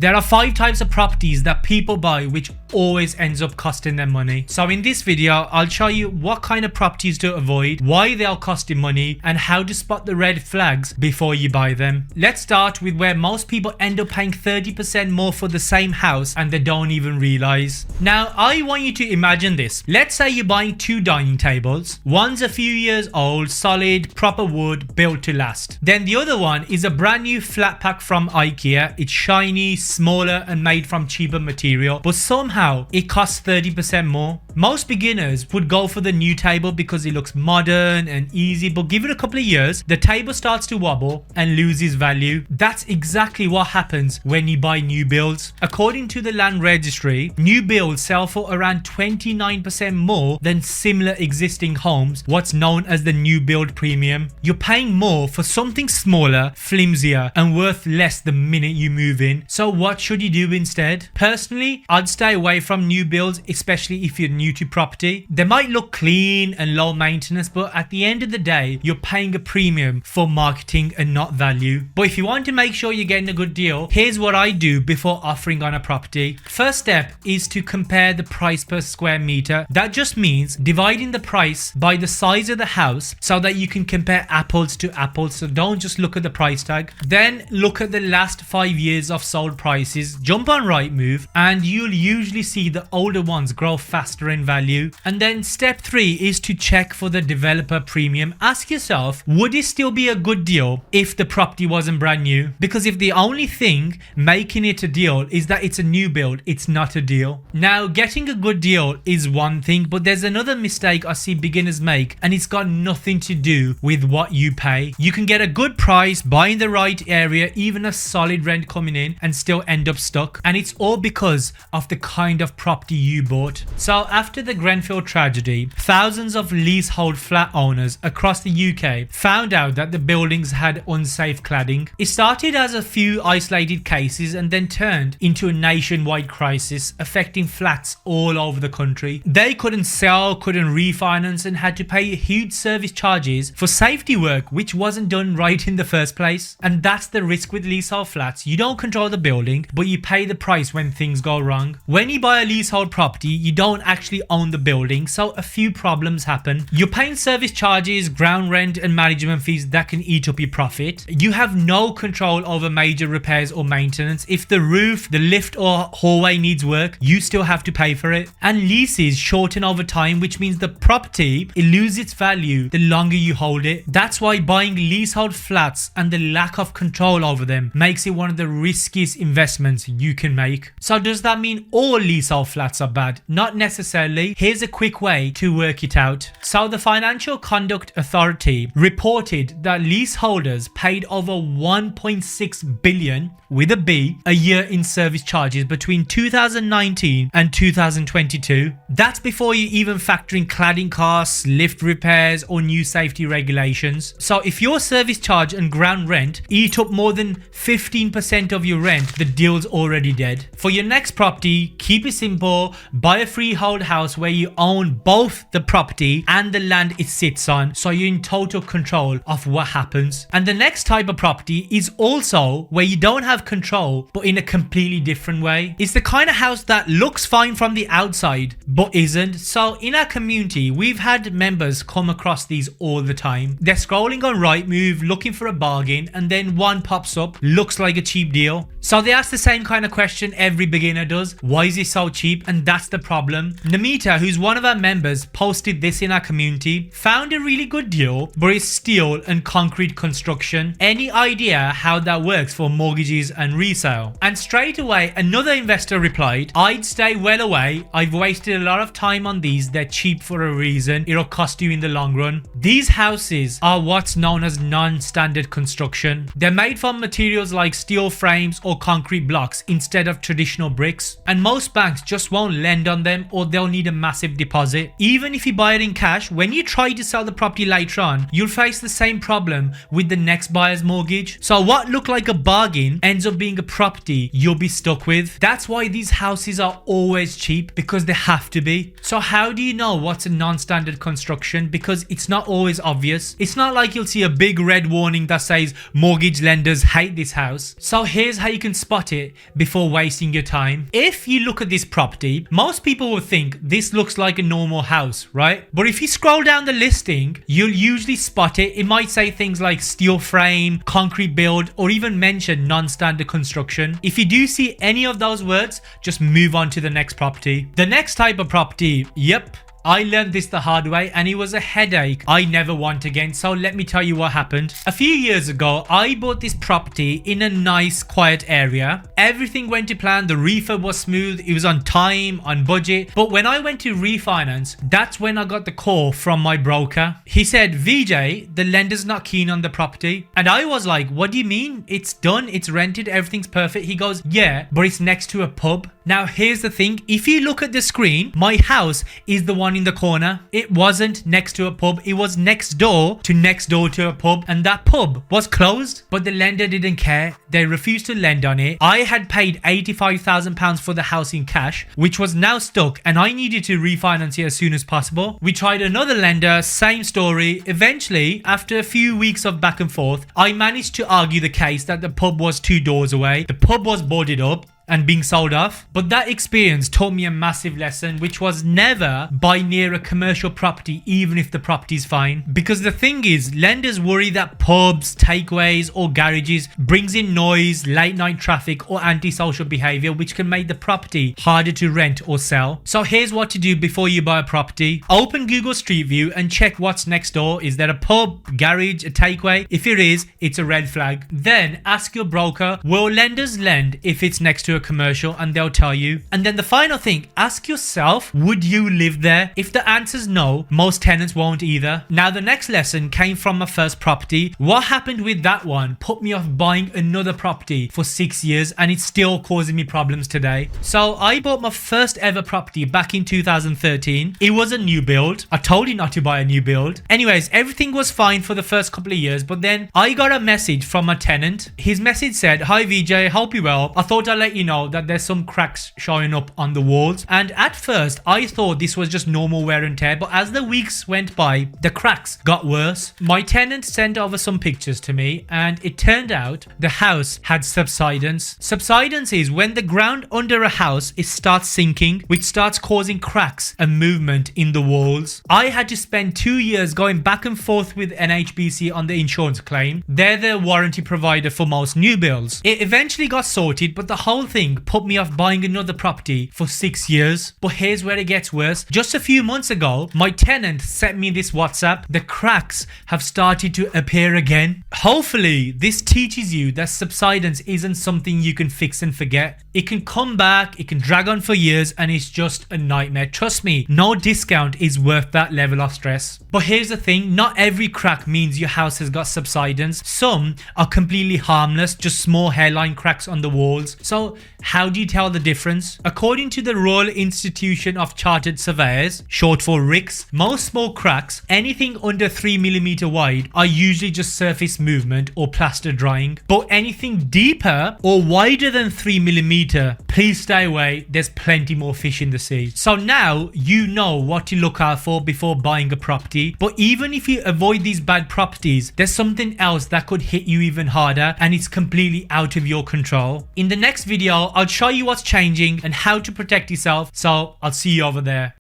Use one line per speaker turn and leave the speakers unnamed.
There are 5 types of properties that people buy which always ends up costing them money. So in this video, I'll show you what kind of properties to avoid, why they are costing money, and how to spot the red flags before you buy them. Let's start with where most people end up paying 30% more for the same house and they don't even realize. Now, I want you to imagine this. Let's say you're buying 2 dining tables. One's a few years old, solid, proper wood, built to last. Then the other one is a brand new flat pack from IKEA. It's shiny, smaller, and made from cheaper material, but somehow it costs 30% more. Most beginners would go for the new table because it looks modern and easy, but give it a couple of years, the table starts to wobble and loses value. That's exactly what happens when you buy new builds. According to the Land Registry, new builds sell for around 29% more than similar existing homes, what's known as the new build premium. You're paying more for something smaller, flimsier, and worth less the minute you move in. So what should you do instead? Personally, I'd stay away from new builds, especially if you're new to property. They might look clean and low maintenance, but at the end of the day, you're paying a premium for marketing and not value. But if you want to make sure you're getting a good deal, here's what I do before offering on a property. First step is to compare the price per square meter. That just means dividing the price by the size of the house so that you can compare apples to apples. So don't just look at the price tag. Then look at the last 5 years of sold prices. Jump on Rightmove and you'll usually see the older ones grow faster in value. And then step 3 is to check for the developer premium. Ask yourself, would it still be a good deal if the property wasn't brand new? Because if the only thing making it a deal is that it's a new build, it's not a deal. Now, getting a good deal is one thing, but there's another mistake I see beginners make, and it's got nothing to do with what you pay. You can get a good price, buy in the right area, even a solid rent coming in, and still end up stuck. And it's all because of the kind of property you bought. So after the Grenfell tragedy, thousands of leasehold flat owners across the UK found out that the buildings had unsafe cladding. It started as a few isolated cases and then turned into a nationwide crisis affecting flats all over the country. They couldn't sell, couldn't refinance, and had to pay huge service charges for safety work which wasn't done right in the first place. And that's the risk with leasehold flats. You don't control the building, but you pay the price when things go wrong. When you buy a leasehold property, you don't actually own the building, so a few problems happen. You're paying service charges, ground rent, and management fees that can eat up your profit. You have no control over major repairs or maintenance. If the roof, the lift, or hallway needs work, you still have to pay for it. And leases shorten over time, which means the property, it loses its value the longer you hold it. That's why buying leasehold flats and the lack of control over them makes it one of the riskiest investments you can make. So does that mean all leasehold flats are bad? Not necessarily. Here's a quick way to work it out. So the Financial Conduct Authority reported that leaseholders paid over 1.6 billion with a B a year in service charges between 2019 and 2022. That's before you even factor in cladding costs, lift repairs, or new safety regulations. So if your service charge and ground rent eat up more than 15% of your rent, the deal's already dead. For your next property, keep it simple. Buy a freehold house where you own both the property and the land it sits on, so you're in total control of what happens. And the next type of property is also where you don't have control, but in a completely different way. It's the kind of house that looks fine from the outside, but isn't. So in our community, we've had members come across these all the time. They're scrolling on Rightmove looking for a bargain, and then one pops up, looks like a cheap deal. So they ask the same kind of question every beginner does. Why is it so cheap? And that's the problem. Namita, who's one of our members, posted this in our community. Found a really good deal, but it's steel and concrete construction. Any idea how that works for mortgages and resale? And straight away, another investor replied, I'd stay well away. I've wasted a lot of time on these. They're cheap for a reason. It'll cost you in the long run. These houses are what's known as non-standard construction. They're made from materials like steel frames or concrete blocks instead of traditional bricks. And most banks just won't lend on them, or they'll need a massive deposit. Even if you buy it in cash, when you try to sell the property later on, you'll face the same problem with the next buyer's mortgage. So what looked like a bargain ends up being a property you'll be stuck with. That's why these houses are always cheap, because they have to be. So how do you know what's a non-standard construction? Because it's not always obvious. It's not like you'll see a big red warning that says mortgage lenders hate this house. So here's how you you can spot it before wasting your time. If you look at this property, most people will think this looks like a normal house, right? But if you scroll down the listing, you'll usually spot it. It might say things like steel frame, concrete build, or even mention non-standard construction. If you do see any of those words, just move on to the next property. The next type of property, yep, I learned this the hard way and it was a headache I never want again. So let me tell you what happened. A few years ago, I bought this property in a nice quiet area. Everything went to plan. The refurb was smooth. It was on time, on budget. But when I went to refinance, that's when I got the call from my broker. He said, VJ, the lender's not keen on the property. And I was like, what do you mean? It's done. It's rented. Everything's perfect. He goes, yeah, but it's next to a pub. Now, here's the thing. If you look at the screen, my house is the one in the corner. It wasn't next to a pub. It was next door to a pub. And that pub was closed. But the lender didn't care. They refused to lend on it. I had paid £85,000 for the house in cash, which was now stuck. And I needed to refinance it as soon as possible. We tried another lender, same story. Eventually, after a few weeks of back and forth, I managed to argue the case that the pub was 2 doors away. The pub was boarded up and being sold off. But that experience taught me a massive lesson, which was never buy near a commercial property even if the property is fine. Because the thing is, lenders worry that pubs, takeaways or garages brings in noise, late night traffic or antisocial behavior, which can make the property harder to rent or sell. So here's what to do before you buy a property. Open Google Street View and check what's next door. Is there a pub, garage, a takeaway? If it is, it's a red flag. Then ask your broker, will lenders lend if it's next to a commercial? And they'll tell you. And then the final thing, ask yourself, would you live there? If the answer's no, most tenants won't either. Now the next lesson came from my first property. What happened with that one put me off buying another property for 6 years, and it's still causing me problems today. So I bought my first ever property back in 2013. It was a new build. I told you not to buy a new build. Anyways, everything was fine for the first couple of years, but then I got a message from a tenant. His message said, hi VJ, hope you well. I thought I'd let you know that there's some cracks showing up on the walls. And at first I thought this was just normal wear and tear, but as the weeks went by, the cracks got worse. My tenant sent over some pictures to me, and it turned out the house had subsidence. Subsidence is when the ground under a house starts sinking, which starts causing cracks and movement in the walls. I had to spend 2 years going back and forth with NHBC on the insurance claim. They're the warranty provider for most new builds. It eventually got sorted, but the whole thing put me off buying another property for 6 years. But here's where it gets worse. Just a few months ago, my tenant sent me this WhatsApp. The cracks have started to appear again. Hopefully, this teaches you that subsidence isn't something you can fix and forget. It can come back, it can drag on for years, and it's just a nightmare. Trust me, no discount is worth that level of stress. But here's the thing, not every crack means your house has got subsidence. Some are completely harmless, just small hairline cracks on the walls. So how do you tell the difference? According to the Royal Institution of Chartered Surveyors, short for RICS, most small cracks, anything under 3mm wide, are usually just surface movement or plaster drying. But anything deeper or wider than 3mm, please stay away. There's plenty more fish in the sea. So now you know what to look out for before buying a property. But even if you avoid these bad properties, there's something else that could hit you even harder, and it's completely out of your control. In the next video, I'll show you what's changing and how to protect yourself. So I'll see you over there.